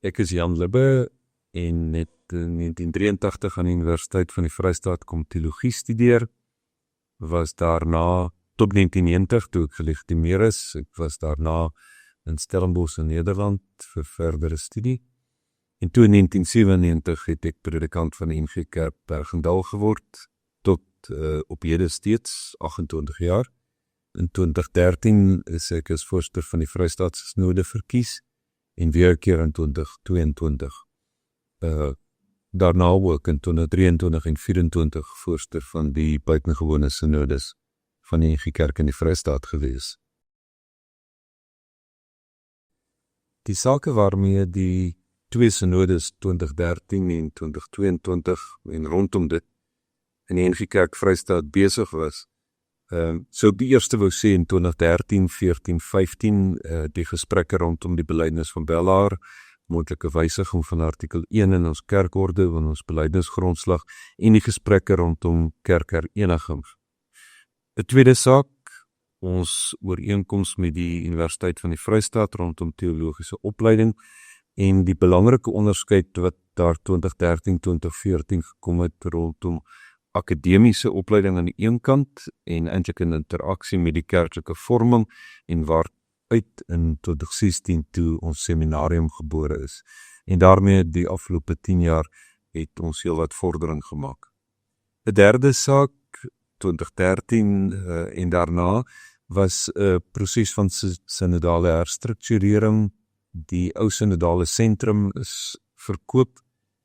Ek is Jan Libbe en het in 1983 aan die Universiteit van die Vrystaat kom teologie studeer. Was daarna tot 1990 toe ek gelegitimeer is. Ek was daarna in Stellenbosch in Nederland vir verdere studie. En toe in 1997 het ek predikant van die NG Kerk Bergendal geword, tot op hede steeds 28 jaar. In 2013 is ek as voorsitter van die Vrystaatse Synode verkies, en weer 'n keer in 2022. Daarna ook in 2023 en 2024 voorsitter van die buitengewone synodes van die NG Kerk in die Vrystaat gewees. Die sake waarmee die twee synodes 2013 en 2022 en rondom dit in die NG Kerk Vrystaat besig was, so op die eerste wou sê in 2013, 14, 15, die gesprekke rondom die belydenis van Bellaar, moontlike wysiging van artikel 1 in ons kerkorde, van ons belydenisgrondslag, en die gesprekke rondom kerkhereniging. 'n tweede saak, ons ooreenkoms met die Universiteit van die Vrystaat rondom teologiese opleiding, en die belangrike onderskeid wat daar 2013-2014 gekom het rondom akademiese opleiding aan die een kant en eintlik in interaksie met die kerklike vorming en waaruit in 2016 toe ons seminarium gebore is. En daarmee die afgelope 10 jaar het ons heel wat vordering gemaak. 'n derde saak, 2013 en daarna, was 'n proses van synodale herstrukturering. Die ou synodale sentrum is verkoop,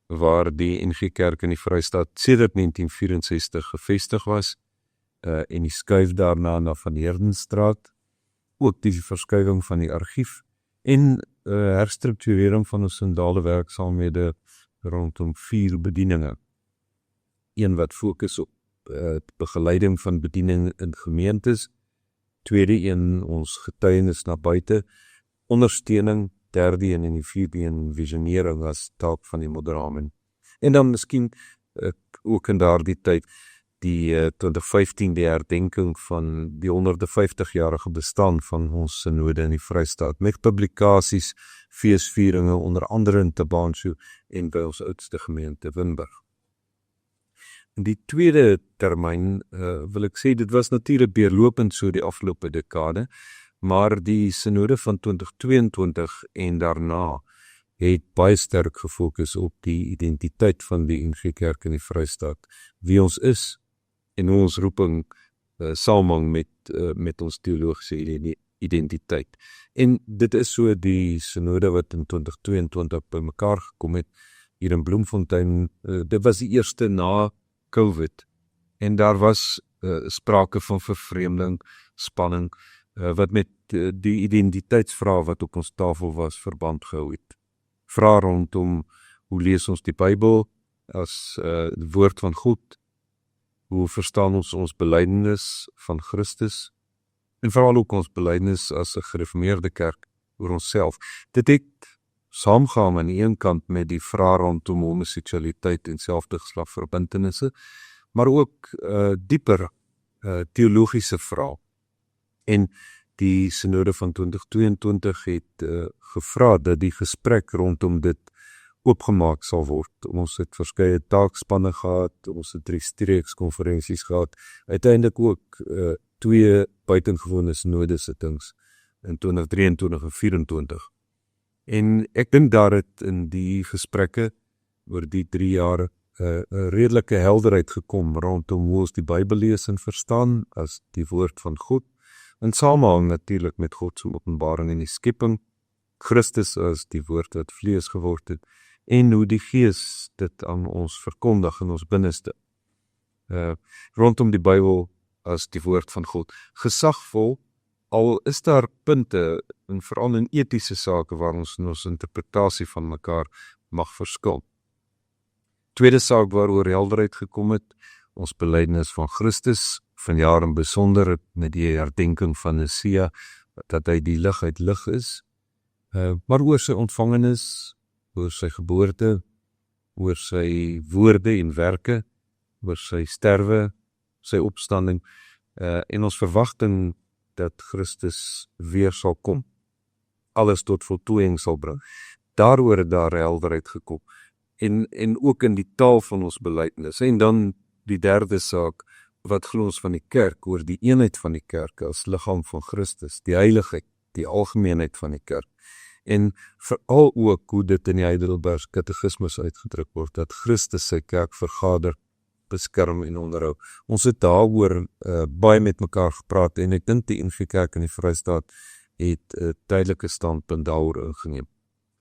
waar die NG Kerk in die Vrystaat sedert 1964 gevestig was, en die skuif daarna na Van Heerdenstraat, ook die verskuiving van die argief, en herstrukturering van ons synodale werksaamhede rondom 4 bedieninge. Een wat fokus op begeleiding van bediening in gemeentes, tweede een ons getuienis na buite, ondersteuning, derde een en die vierde een visionering as taak van die moderamen. En dan miskien ook in daardie tyd die 2015 die herdenking van die 150-jarige bestaan van ons synode in die Vrystaat, met publikasies, feesvieringe, onder andere in Tabanshu en by ons oudste gemeente Winburg. In die tweede termyn wil ek sê, dit was natuurlik deurlopend so die afgelope dekade, maar die synode van 2022 en daarna het baie sterk gefokus op die identiteit van die NG Kerk in die Vrystaat, wie ons is en hoe ons roeping saamhang met ons teologiese identiteit. En dit is so die synode wat in 2022 bymekaar gekom het, hier in Bloemfontein. Dit was die eerste na COVID, en daar was sprake van vervreemding, spanning, wat met die identiteitsvraag wat op ons tafel was verband gehou het. Vrae rondom hoe lees ons die Bybel as die woord van God, hoe verstaan ons belydenis van Christus, en veral ook ons belydenis as 'n gereformeerde kerk oor onsself. Dit het saamgegaan aan die een kant met die vrae rondom homoseksualiteit en selfde-geslag-verbintenisse, maar ook dieper teologiese vrae. En die synode van 2022 het gevra dat die gesprek rondom dit oopgemaak sal word. Ons het verskeie taakspanne gehad, ons het 3 streekskonferensies gehad, uiteindelik ook 2 buitengewone synodesittings in 2023 en 2024. En ek dink daar het in die gesprekke oor die 3 jaar 'n redelike helderheid gekom rondom hoe ons die Bybel lees en verstaan as die woord van God, in samehang natuurlik met God se openbaring in die skepping, Christus as die woord wat vlees geword het, en hoe die Gees dit aan ons verkondig in ons binneste. Rondom die Bybel as die woord van God. Gesagvol, al is daar punte, en veral in etiese sake, waar ons in ons interpretasie van mekaar mag verskil. Tweede saak waaroor helderheid gekom het, ons belydenis van Christus, vanjaar in besonder met die herdenking van Nicea, dat hy die lig uit lig is, maar oor sy ontvangenis, oor sy geboorte, oor sy woorde en werke, oor sy sterwe, sy opstanding, en ons verwagting dat Christus weer sal kom, alles tot voltooiing sal bring. Daaroor het daar helderheid gekom. En ook in die taal van ons belydenis. En dan die derde saak, wat glo ons van die kerk, oor die eenheid van die kerk as liggaam van Christus, die heiligheid, die algemeenheid van die kerk. En veral ook hoe dit in die Heidelbergse katekismus uitgedruk word, dat Christus sy kerk vergader, beskerm en onderhou. Ons het daaroor baie met mekaar gepraat en ek dink die NG Kerk in die Vrystaat het 'n tydelike standpunt daaroor ingeneem.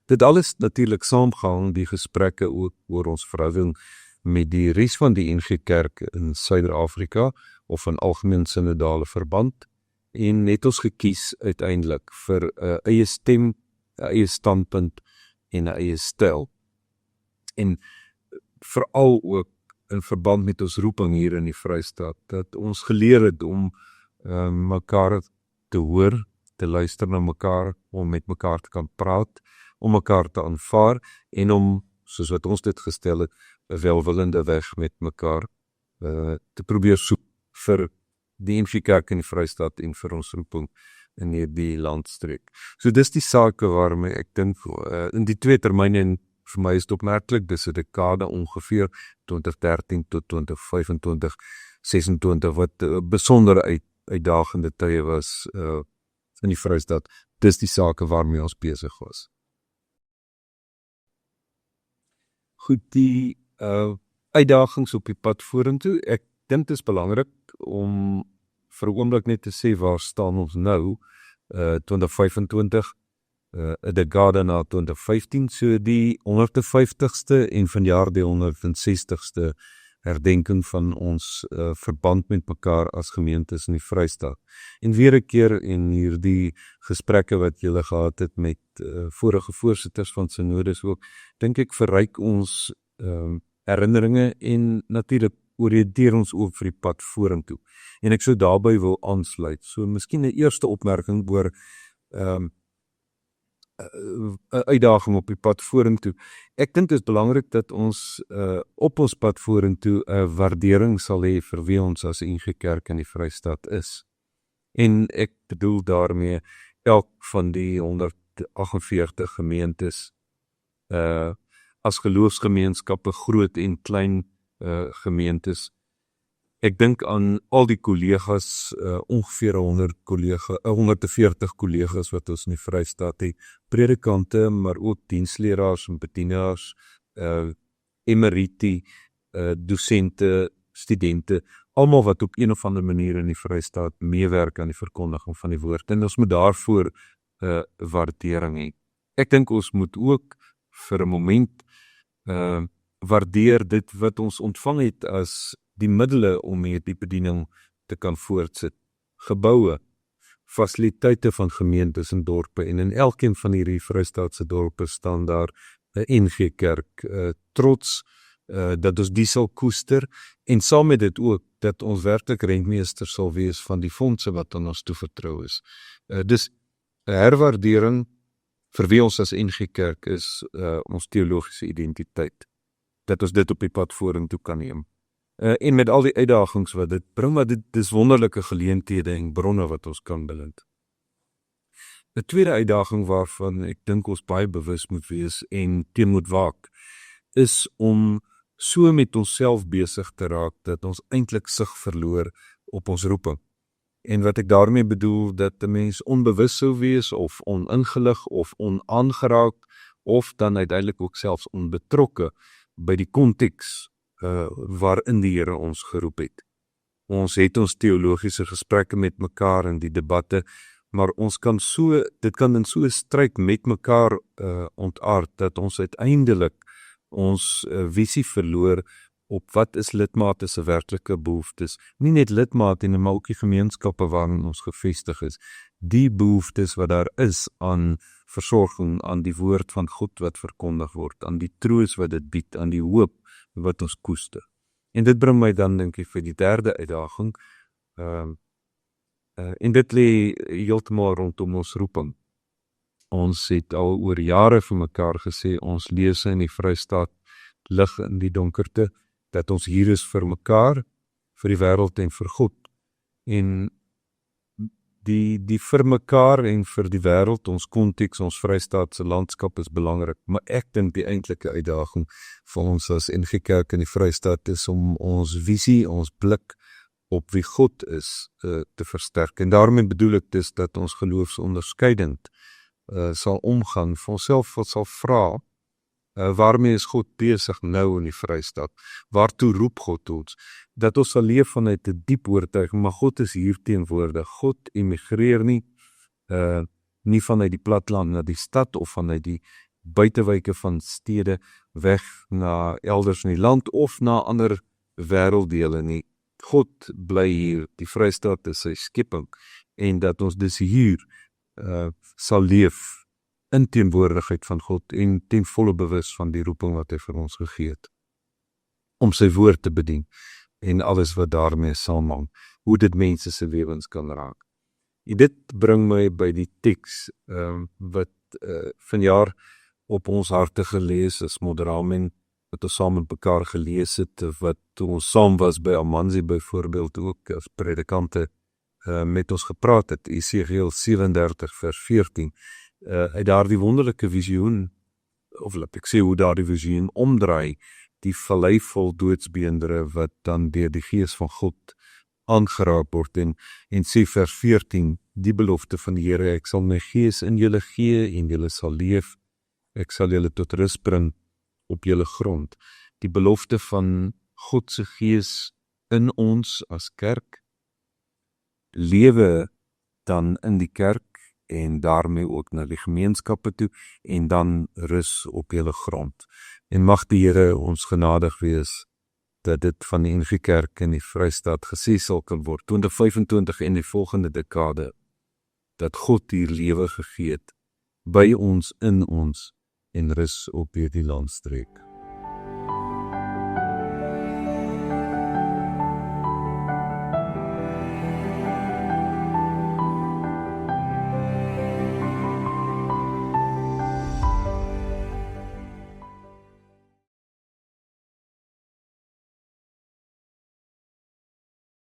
Dit alles natuurlik saamgehang, die gesprekke ook oor ons verhouding met die res van die NG Kerk in Suider-Afrika of in algemeen synodale verband, en het ons gekies uiteindelik vir 'n eie stem, 'n eie standpunt en 'n eie styl. En veral ook in verband met ons roeping hier in die Vrystaat, dat ons geleer het om mekaar te hoor, te luister na mekaar, om met mekaar te kan praat, om mekaar te aanvaar en om, soos wat ons dit gestel het, 'n welwillende weg met mekaar te probeer soek vir die NG Kerk in die Vrystaat en vir ons roeping in hierdie landstreek. So dis die sake waarmee ek dink in die 2 termyne, en vir my is dit opmerklik, dis 'n dekade ongeveer 2013 tot 2025, 26 wat besonder uitdagende tye was in die Vrystaat. Dis die sake waarmee ons besig was. Goed, die uitdagings op die pad vorentoe. Ek dink dit is belangrik om vir 'n oomblik net te sê waar staan ons nou, 2025, 'n dekade na 2015, so die 150ste en vanjaar die 160ste herdenking van ons verband met mekaar as gemeentes in die Vrystaat. En weer 'n keer in hierdie gesprekke wat julle gehad het met vorige voorsitters van synodes ook, dink ek verryk ons herinneringe en natuurlik oriënteer ons ook vir die pad vorentoe. En ek sou daarby wil aansluit. So miskien 'n eerste opmerking oor 'n uitdaging op die pad vorentoe. Ek dink dit is belangrik dat ons op ons pad vorentoe 'n waardering sal hê vir wie ons as NG Kerk in die Vrystaat is. En ek bedoel daarmee elk van die 148 gemeentes as geloofsgemeenskappe, groot en klein gemeentes. Ek dink aan al die kollegas, ongeveer 140 kollegas wat ons in die Vrystaat het, predikante, maar ook diensleraars en bedienaars, emeriti, dosente, studente, almal wat op een of ander manier in die Vrystaat meewerk aan die verkondiging van die woord. En ons moet daarvoor waardering hê. Ek dink ons moet ook vir 'n moment waardeer dit wat ons ontvang het as die middele om hierdie bediening te kan voortsit. Geboue, fasiliteite van gemeentes en dorpe, en in elkeen van hierdie Vrystaatse dorpe staan daar 'n NG Kerk, trots dat ons die sal koester, en saam met dit ook dat ons werklik rentmeester sal wees van die fondse wat aan ons toevertrou is. Dus 'n herwaardering vir wie ons as NG Kerk is, ons teologiese identiteit, dat ons dit op die pad vorentoe kan neem. En met al die uitdagings wat dit bring, maar dit is wonderlike geleenthede en bronne wat ons kan bevind. 'n tweede uitdaging waarvan ek dink ons baie bewus moet wees en teen moet waak, is om so met onsself besig te raak dat ons eintlik sig verloor op ons roeping. En wat ek daarmee bedoel, dat 'n mens onbewus sou wees of oningelig of onaangeraak of dan uiteindelik ook selfs onbetrokke by die konteks waarin die Here ons geroep het. Ons het ons teologiese gesprekke met mekaar in die debatte, maar dit kan in so 'n stryd met mekaar ontaard dat ons uiteindelik ons visie verloor op wat is lidmate se werklike behoeftes. Nie net lidmate nie, maar ook die gemeenskappe waarin ons gevestig is. Die behoeftes wat daar is aan versorging, aan die woord van God wat verkondig word, aan die troos wat dit bied, aan die hoop wat ons koester. En dit bring my dan dink ek vir die derde uitdaging, en dit lê heeltemal rondom ons roeping. Ons het al oor jare vir mekaar gesê, ons lese in die Vrystaat lig in die donkerte, dat ons hier is vir mekaar, vir die wêreld en vir God. En die vir mekaar en vir die wêreld, ons konteks, ons Vrystaatse landskap is belangrik, maar ek dink die eintlike uitdaging vir ons as NG Kerk in die Vrystaat is om ons visie, ons blik op wie God is, te versterk. En daarmee bedoel ek dus dat ons geloofsonderskeidend sal omgaan, vir onsself sal vra, waarmee is God besig nou in die Vrystaat? Waartoe roep God ons? Dat ons sal leef vanuit 'n diep oortuiging, maar God is hier teenwoordig. God emigreer nie vanuit die platteland na die stad of vanuit die buitewyke van stede weg na elders in die land of na ander wêrelddele nie. God bly hier, die Vrystaat is sy skepping, en dat ons dus hier sal leef in teenwoordigheid van God en ten volle bewus van die roeping wat hy vir ons gegee het, om sy woord te bedien en alles wat daarmee saamhang, hoe dit mense se lewens kan raak. En dit bring my by die teks wat vanjaar op ons harte gelees is, Moderamen, wat ons saam met mekaar gelees het, wat ons saam was by Amanzi byvoorbeeld ook as predikante met ons gepraat het, Esegiel 37 vers 14, uit daardie wonderlike visioen, of laat ek sê hoe daardie visioen omdraai, die vallei vol doodsbeendere wat dan deur die Gees van God aangeraak word en sê vers 14, die belofte van die Here, ek sal my Gees in julle gee en julle sal leef, ek sal julle tot rus bring op julle grond. Die belofte van God se Gees in ons as kerk, lewe dan in die kerk en daarmee ook na die gemeenskappe toe en dan rus op julle grond. En mag die Here ons genadig wees dat dit van die NG Kerk in die Vrystaat gesê sal kan word, 2025 en die volgende dekade, dat God hier lewe gegee het, by ons, in ons, en rus op hierdie landstreek.